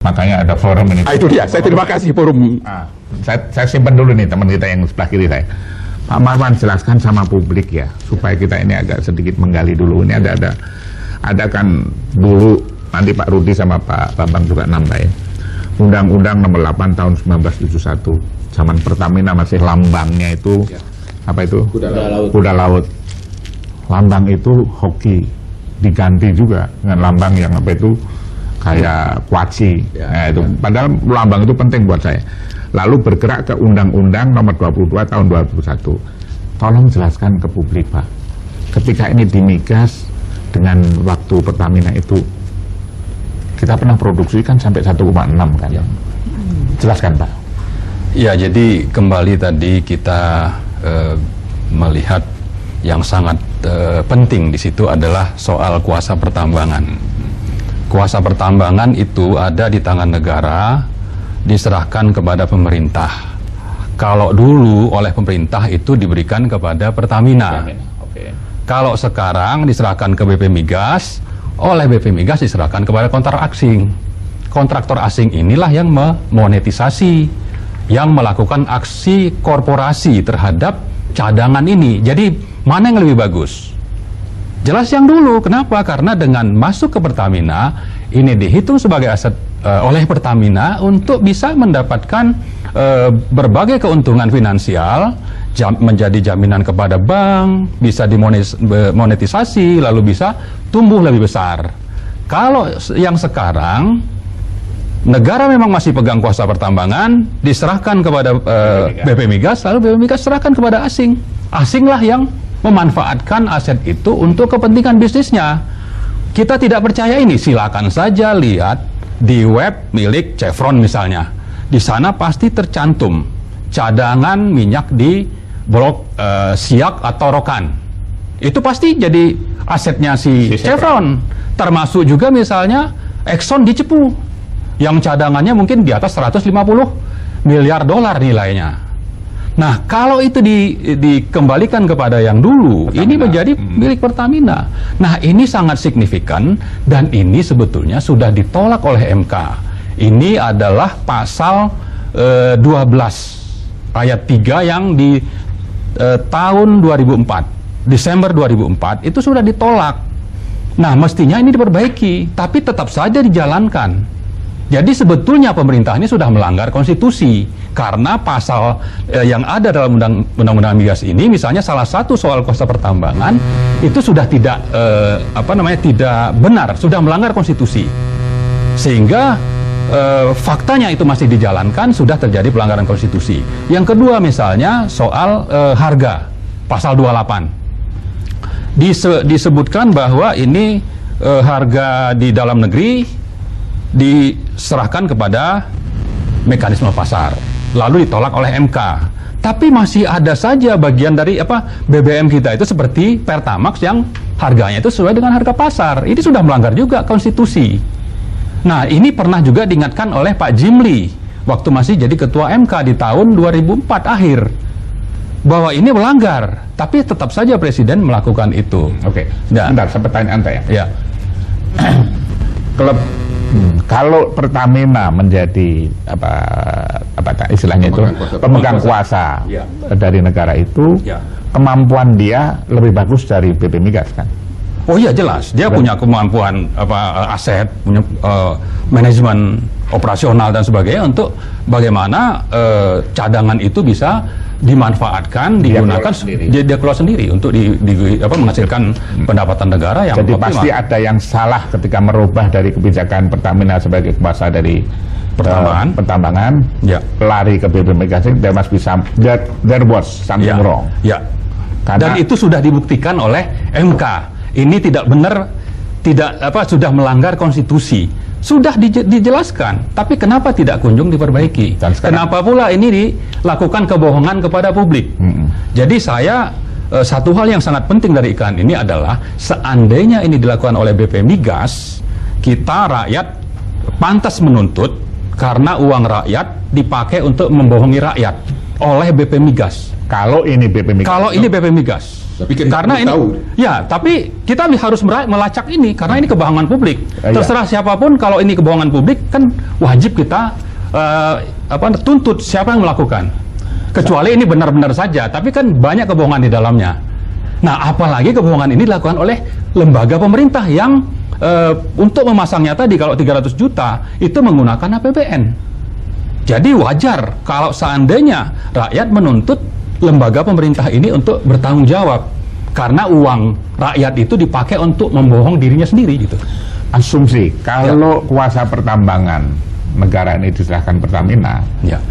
Makanya ada forum ini. Itu dia, saya terima kasih forum. Saya simpan dulu nih teman kita yang sebelah kiri saya. Pak Marwan jelaskan sama publik ya, supaya kita ini agak sedikit menggali dulu. Ini ada kan dulu, nanti Pak Rudi sama Pak Bambang juga nambah ya. Undang-Undang nomor 8 tahun 1971. Zaman Pertamina masih lambangnya itu apa itu? Kuda laut. Lambang itu hoki, diganti juga dengan lambang yang apa itu kayak kuaci. Nah, itu padahal lambang itu penting buat saya. Lalu bergerak ke Undang-Undang nomor 22 tahun 2001. Tolong jelaskan ke publik, Pak. Ketika ini dimigas dengan waktu Pertamina itu kita pernah produksi kan sampai 1,6 kan. Jelaskan, Pak. Ya, jadi kembali tadi kita melihat yang sangat penting di situ adalah soal kuasa pertambangan. Kuasa pertambangan itu ada di tangan negara, diserahkan kepada pemerintah. Kalau dulu oleh pemerintah itu diberikan kepada Pertamina. Kalau sekarang diserahkan ke BP Migas, oleh BP Migas diserahkan kepada kontraktor asing. Kontraktor asing inilah yang memonetisasi, yang melakukan aksi korporasi terhadap cadangan ini. Jadi mana yang lebih bagus? Jelas yang dulu. Kenapa? Karena dengan masuk ke Pertamina, ini dihitung sebagai aset oleh Pertamina untuk bisa mendapatkan berbagai keuntungan finansial, menjadi jaminan kepada bank, bisa dimonetisasi, lalu bisa tumbuh lebih besar. Kalau yang sekarang, negara memang masih pegang kuasa pertambangan, diserahkan kepada BP Migas, lalu BP Migas serahkan kepada asing. Asinglah yang memanfaatkan aset itu untuk kepentingan bisnisnya. Kita tidak percaya ini, silakan saja lihat di web milik Chevron misalnya. Di sana pasti tercantum cadangan minyak di blok Siak atau Rokan. Itu pasti jadi asetnya si Chevron. Termasuk juga misalnya Exxon di Cepu, yang cadangannya mungkin di atas 150 miliar dolar nilainya. Nah, kalau itu dikembalikan kepada yang dulu, Pertamina, ini menjadi milik Pertamina. Nah, ini sangat signifikan dan ini sebetulnya sudah ditolak oleh MK. Ini adalah pasal 12 ayat 3 yang di tahun 2004, Desember 2004 itu sudah ditolak. Nah, mestinya ini diperbaiki, tapi tetap saja dijalankan. Jadi sebetulnya pemerintah ini sudah melanggar konstitusi karena pasal yang ada dalam undang-undang migas ini, misalnya salah satu soal kuasa pertambangan itu sudah tidak tidak benar, sudah melanggar konstitusi. Sehingga faktanya itu masih dijalankan, sudah terjadi pelanggaran konstitusi. Yang kedua misalnya soal harga, pasal 28. Disebutkan bahwa ini harga di dalam negeri diserahkan kepada mekanisme pasar, lalu ditolak oleh MK. Tapi masih ada saja bagian dari BBM kita itu seperti Pertamax yang harganya itu sesuai dengan harga pasar. Ini sudah melanggar juga konstitusi. Nah, ini pernah juga diingatkan oleh Pak Jimli waktu masih jadi ketua MK di tahun 2004 akhir, bahwa ini melanggar, tapi tetap saja Presiden melakukan itu. Oke, bentar, saya pertanyaan ya. Kalau Pertamina menjadi istilahnya itu pemegang kuasa dari negara itu, kemampuan dia lebih bagus dari BP Migas kan? Oh iya, jelas dia punya kemampuan aset, punya manajemen operasional dan sebagainya untuk bagaimana cadangan itu bisa dimanfaatkan, digunakan, dia kelola sendiri untuk menghasilkan pendapatan negara yang jadi optimal. Pasti ada yang salah ketika merubah dari kebijakan Pertamina sebagai kuasa dari pertambangan, lari ke BP Migas. There must be there was something wrong. Dan itu sudah dibuktikan oleh MK. Ini tidak benar, sudah melanggar konstitusi. Sudah dijelaskan, tapi kenapa tidak kunjung diperbaiki? Kenapa pula ini dilakukan kebohongan kepada publik? Jadi satu hal yang sangat penting dari iklan ini adalah seandainya ini dilakukan oleh BP Migas, kita rakyat pantas menuntut karena uang rakyat dipakai untuk membohongi rakyat oleh BP Migas. Kalau ini BP Migas. Kalau ini BP Migas. Tapi kan karena ini tahu. ya, tapi kita harus melacak ini karena ini kebohongan publik. Iya. Terserah siapapun, kalau ini kebohongan publik kan wajib kita tuntut siapa yang melakukan. Kecuali ini benar-benar saja, tapi kan banyak kebohongan di dalamnya. Nah, apalagi kebohongan ini dilakukan oleh lembaga pemerintah yang untuk memasangnya tadi kalau 300 juta itu menggunakan APBN. Jadi wajar kalau seandainya rakyat menuntut lembaga pemerintah ini untuk bertanggung jawab karena uang rakyat itu dipakai untuk membohong dirinya sendiri gitu. Asumsi kalau kuasa pertambangan negara ini diserahkan Pertamina, Ya.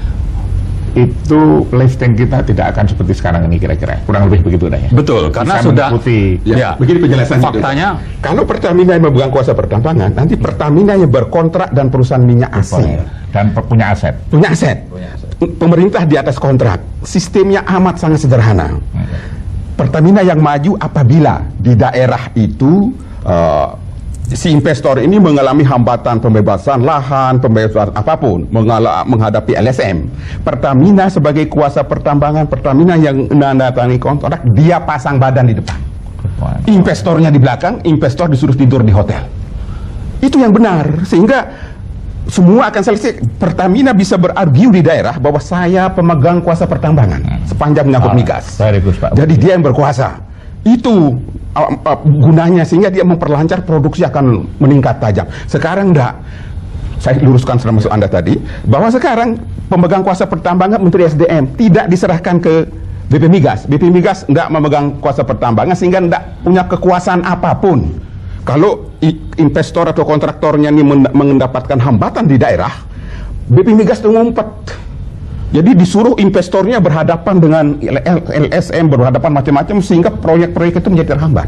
itu lifting kita tidak akan seperti sekarang ini kira-kira, kurang lebih begitu dah ya. Betul, karena Bisa sudah mengikuti. ya, Begini penjelasannya. faktanya Kalau Pertamina yang memegang kuasa pertambangan, nanti Pertamina yang berkontrak dan perusahaan minyak asing Dan punya aset. punya aset. Pemerintah di atas kontrak. Sistemnya amat sangat sederhana. Pertamina yang maju apabila di daerah itu si investor ini mengalami hambatan pembebasan lahan, pembebasan apapun, menghadapi LSM. Pertamina sebagai kuasa pertambangan, Pertamina yang menandatangani kontrak, dia pasang badan di depan. Investornya di belakang, investor disuruh tidur di hotel. Itu yang benar, sehingga semua akan selesai. Pertamina bisa berargu di daerah bahwa saya pemegang kuasa pertambangan sepanjang menyangkut migas. Very good, Pak. Jadi dia yang berkuasa. Itu gunanya, sehingga dia memperlancar produksi akan meningkat tajam. Sekarang enggak. Saya luruskan setelah masuk Anda tadi, bahwa sekarang pemegang kuasa pertambangan Menteri SDM tidak diserahkan ke BP Migas. BP Migas enggak memegang kuasa pertambangan sehingga enggak punya kekuasaan apapun. Kalau investor atau kontraktornya ini mendapatkan hambatan di daerah, BP Migas itu ngumpet. Jadi disuruh investornya berhadapan dengan LSM, berhadapan macam-macam, sehingga proyek-proyek itu menjadi terhambat.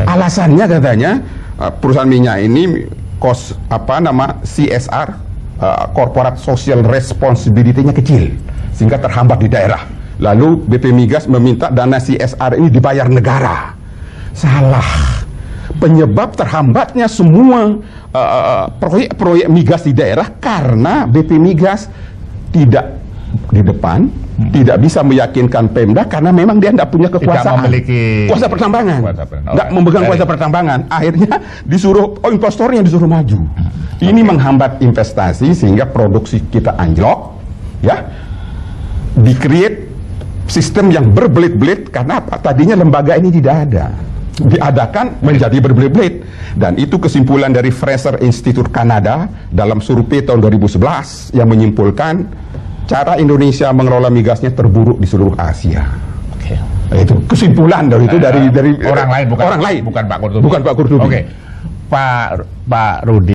Alasannya katanya perusahaan minyak ini CSR, Corporate Social Responsibility-nya kecil, sehingga terhambat di daerah. Lalu BP Migas meminta dana CSR ini dibayar negara. Salah. Penyebab terhambatnya semua proyek-proyek migas di daerah karena BP Migas tidak di depan, tidak bisa meyakinkan Pemda karena memang dia tidak punya kekuasaan. Tidak memiliki kuasa pertambangan. Tidak Oh, memegang kuasa pertambangan. Akhirnya disuruh investornya disuruh maju. Ini menghambat investasi sehingga produksi kita anjlok, ya. Di-create sistem yang berbelit-belit karena apa? Tadinya lembaga ini tidak ada. Diadakan menjadi berbelit-belit, dan itu kesimpulan dari Fraser Institute Kanada dalam survei tahun 2011 yang menyimpulkan cara Indonesia mengelola migasnya terburuk di seluruh Asia. Oke. Itu kesimpulan dari itu dari orang lain, bukan orang lain, bukan Pak Kurtubi. Bukan Pak Kurtubi. Oke. Pak Rudi.